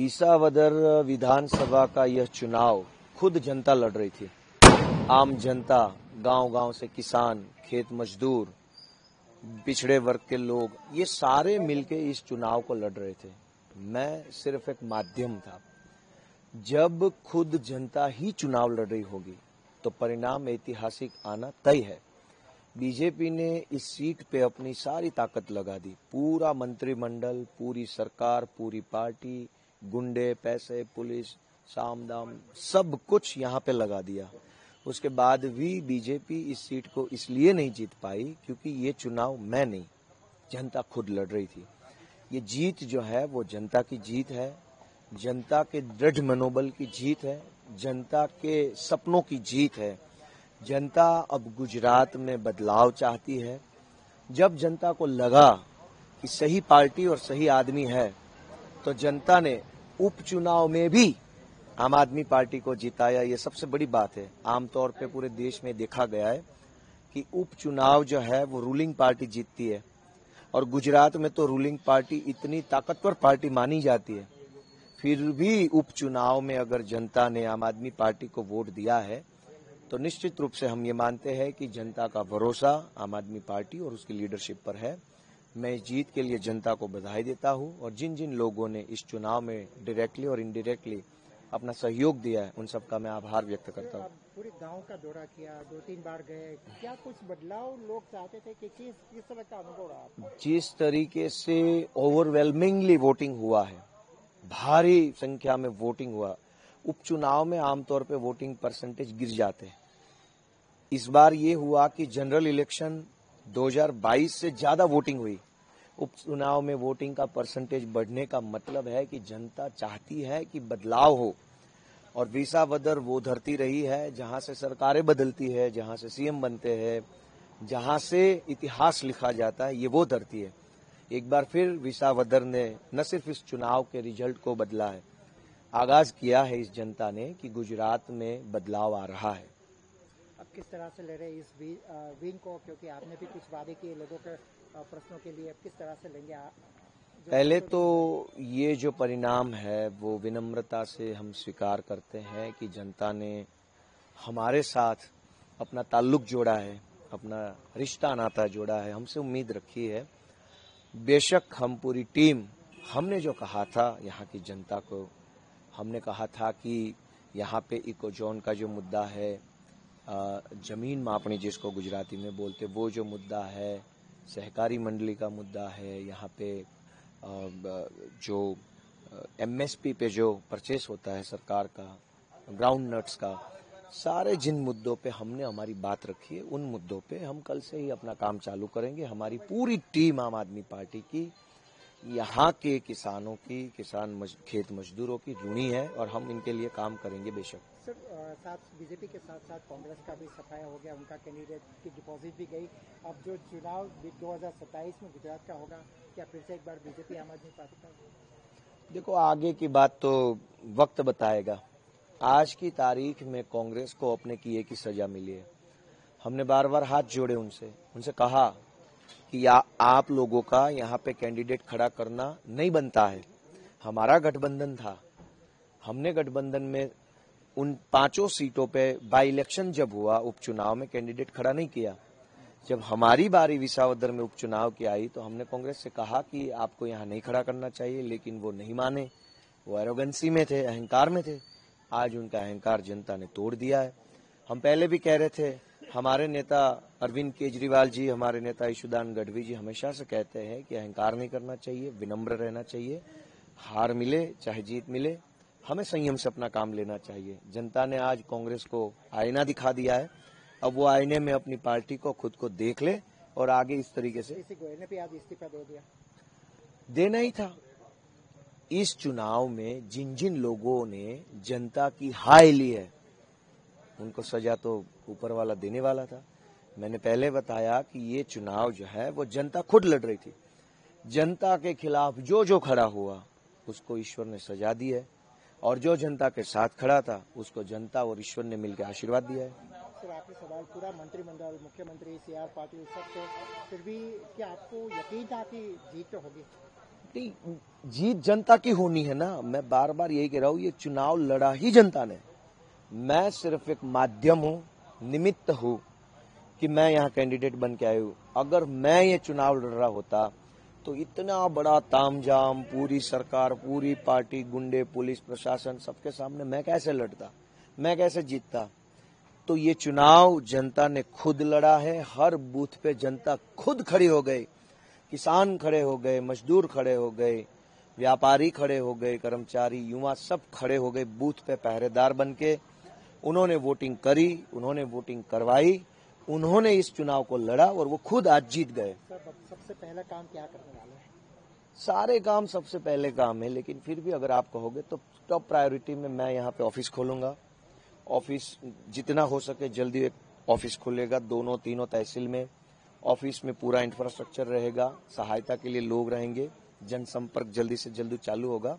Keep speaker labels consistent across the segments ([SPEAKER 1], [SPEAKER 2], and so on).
[SPEAKER 1] विसावदर विधानसभा का यह चुनाव खुद जनता लड़ रही थी। आम जनता, गांव-गांव से किसान, खेत मजदूर, पिछड़े वर्ग के लोग, ये सारे मिलके इस चुनाव को लड़ रहे थे। मैं सिर्फ एक माध्यम था। जब खुद जनता ही चुनाव लड़ रही होगी तो परिणाम ऐतिहासिक आना तय है। बीजेपी ने इस सीट पे अपनी सारी ताकत लगा दी। पूरा मंत्रिमंडल, पूरी सरकार, पूरी पार्टी, गुंडे, पैसे, पुलिस, साम दाम, सब कुछ यहाँ पे लगा दिया। उसके बाद भी बीजेपी इस सीट को इसलिए नहीं जीत पाई क्योंकि ये चुनाव मैं नहीं, जनता खुद लड़ रही थी। ये जीत जो है वो जनता की जीत है, जनता के दृढ़ मनोबल की जीत है, जनता के सपनों की जीत है। जनता अब गुजरात में बदलाव चाहती है। जब जनता को लगा कि सही पार्टी और सही आदमी है तो जनता ने उपचुनाव में भी आम आदमी पार्टी को जिताया। ये सबसे बड़ी बात है। आमतौर पे पूरे देश में देखा गया है कि उपचुनाव जो है वो रूलिंग पार्टी जीतती है और गुजरात में तो रूलिंग पार्टी इतनी ताकतवर पार्टी मानी जाती है। फिर भी उपचुनाव में अगर जनता ने आम आदमी पार्टी को वोट दिया है तो निश्चित रूप से हम ये मानते हैं कि जनता का भरोसा आम आदमी पार्टी और उसकी लीडरशिप पर है। मैं इस जीत के लिए जनता को बधाई देता हूं और जिन जिन लोगों ने इस चुनाव में डायरेक्टली और इनडायरेक्टली अपना सहयोग दिया है उन सबका मैं आभार व्यक्त करता हूं।
[SPEAKER 2] पूरे गांव का दौरा किया, 2-3 बार गए, क्या कुछ बदलाव लोग चाहते थे कि किस तरह का अनुभव रहा?
[SPEAKER 1] जिस तरीके से ओवरवेलमिंगली वोटिंग हुआ है, भारी संख्या में वोटिंग हुआ। उपचुनाव में आमतौर पे वोटिंग परसेंटेज गिर जाते हैं। इस बार ये हुआ कि जनरल इलेक्शन 2022 से ज्यादा वोटिंग हुई। उपचुनाव में वोटिंग का परसेंटेज बढ़ने का मतलब है कि जनता चाहती है कि बदलाव हो और विसावदर वो धरती रही है जहां से सरकारें बदलती है, जहां से सीएम बनते हैं, जहां से इतिहास लिखा जाता है। ये वो धरती है। एक बार फिर विसावदर ने न सिर्फ इस चुनाव के रिजल्ट को बदला है, आगाज किया है इस जनता ने कि गुजरात में बदलाव आ रहा है।
[SPEAKER 2] अब किस तरह से ले रहे इस विन को, क्योंकि आपने भी कुछ वादे किए लोगों के प्रश्नों के लिए, अब किस तरह से लेंगे आप?
[SPEAKER 1] पहले तो ये जो परिणाम है वो विनम्रता से हम स्वीकार करते हैं कि जनता ने हमारे साथ अपना ताल्लुक जोड़ा है, अपना रिश्ता नाता जोड़ा है, हमसे उम्मीद रखी है। बेशक हम पूरी टीम, हमने जो कहा था यहाँ की जनता को, हमने कहा था कि यहाँ पे इको जोन का जो मुद्दा है, जमीन मापनी जिसको गुजराती में बोलते, वो जो मुद्दा है, सहकारी मंडली का मुद्दा है, यहाँ पे जो एमएसपी पे जो परचेस होता है सरकार का, ग्राउंड नट्स का, सारे जिन मुद्दों पे हमने हमारी बात रखी है उन मुद्दों पे हम कल से ही अपना काम चालू करेंगे। हमारी पूरी टीम आम आदमी पार्टी की यहाँ के किसानों की, खेत मजदूरों की ऋणी है और हम इनके लिए काम करेंगे बेशक।
[SPEAKER 2] सर, साथ बीजेपी के साथ साथ कांग्रेस का भी सफाया हो गया, उनका कैंडिडेट की डिपॉजिट भी गई। अब जो चुनाव 2027 में गुजरात का होगा, क्या फिर से एक बार बीजेपी आम आदमी पार्टी का?
[SPEAKER 1] देखो, आगे की बात तो वक्त बताएगा। आज की तारीख में कांग्रेस को अपने किए की सजा मिली है। हमने बार बार हाथ जोड़े उनसे कहा कि आप लोगों का यहाँ पे कैंडिडेट खड़ा करना नहीं बनता है। हमारा गठबंधन था, हमने गठबंधन में उन 5 सीटों पे बाई इलेक्शन जब हुआ, उपचुनाव में कैंडिडेट खड़ा नहीं किया। जब हमारी बारी विसावदर में उपचुनाव की आई तो हमने कांग्रेस से कहा कि आपको यहाँ नहीं खड़ा करना चाहिए, लेकिन वो नहीं माने। वो एरोगेंसी में थे, अहंकार में थे। आज उनका अहंकार जनता ने तोड़ दिया है। हम पहले भी कह रहे थे, हमारे नेता अरविंद केजरीवाल जी, हमारे नेता ईशुदान गढ़वी जी हमेशा से कहते हैं कि अहंकार नहीं करना चाहिए, विनम्र रहना चाहिए। हार मिले चाहे जीत मिले, हमें संयम से अपना काम लेना चाहिए। जनता ने आज कांग्रेस को आईना दिखा दिया है। अब वो आईने में अपनी पार्टी को, खुद को देख ले और आगे इस तरीके से।
[SPEAKER 2] गोयल ने भी आज इस्तीफा दे दिया।
[SPEAKER 1] देना ही था। इस चुनाव में जिन जिन लोगों ने जनता की हाय ली है उनको सजा तो ऊपर वाला देने वाला था। मैंने पहले बताया कि ये चुनाव जो है वो जनता खुद लड़ रही थी। जनता के खिलाफ जो जो खड़ा हुआ उसको ईश्वर ने सजा दी है और जो जनता के साथ खड़ा था उसको जनता और ईश्वर ने मिलकर आशीर्वाद दिया है।
[SPEAKER 2] सर, आखिरी सवाल, पूरा मंत्रिमंडल, मुख्यमंत्री, CR पाटिल, सबसे, फिर भी क्या आपको यकीन था कि जीत तो होगी?
[SPEAKER 1] नहीं, जीत जनता की होनी है ना। मैं बार बार यही कह रहा हूं, ये चुनाव लड़ा ही जनता ने। मैं सिर्फ एक माध्यम हूं, निमित्त हूं कि मैं यहाँ कैंडिडेट बन के आया हूं। अगर मैं ये चुनाव लड़ रहा होता तो इतना बड़ा तामझाम, पूरी सरकार, पूरी पार्टी, गुंडे, पुलिस प्रशासन सबके सामने मैं कैसे लड़ता, मैं कैसे जीतता। तो ये चुनाव जनता ने खुद लड़ा है। हर बूथ पे जनता खुद खड़ी हो गई, किसान खड़े हो गए, मजदूर खड़े हो गए, व्यापारी खड़े हो गए, कर्मचारी, युवा सब खड़े हो गए बूथ पे पहरेदार बन के। उन्होंने वोटिंग करी, उन्होंने वोटिंग करवाई, उन्होंने इस चुनाव को लड़ा और वो खुद आज जीत गए।
[SPEAKER 2] सबसे पहला काम क्या करने वाले हैं?
[SPEAKER 1] सारे काम सबसे पहले काम है, लेकिन फिर भी अगर आप कहोगे तो टॉप प्रायोरिटी में मैं यहाँ पे ऑफिस खोलूंगा। ऑफिस जितना हो सके जल्दी एक ऑफिस खुलेगा, दोनों तीनों तहसील में। ऑफिस में पूरा इंफ्रास्ट्रक्चर रहेगा, सहायता के लिए लोग रहेंगे, जनसंपर्क जल्दी से जल्दी चालू होगा।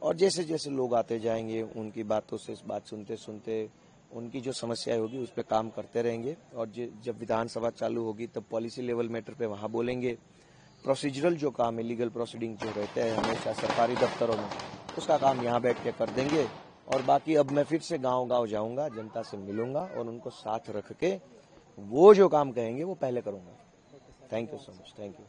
[SPEAKER 1] और जैसे जैसे लोग आते जाएंगे उनकी बातों से बात सुनते सुनते उनकी जो समस्याएं होगी उस पर काम करते रहेंगे। और जब विधानसभा चालू होगी तब पॉलिसी लेवल मैटर पे वहां बोलेंगे। प्रोसीजरल जो काम है, लीगल प्रोसीडिंग जो रहते हैं हमेशा सरकारी दफ्तरों में, उसका काम यहाँ बैठ के कर देंगे। और बाकी अब मैं फिर से गांव गांव जाऊंगा, जनता से मिलूंगा और उनको साथ रख के वो जो काम कहेंगे वो पहले करूंगा। Thank you so much. Thank you.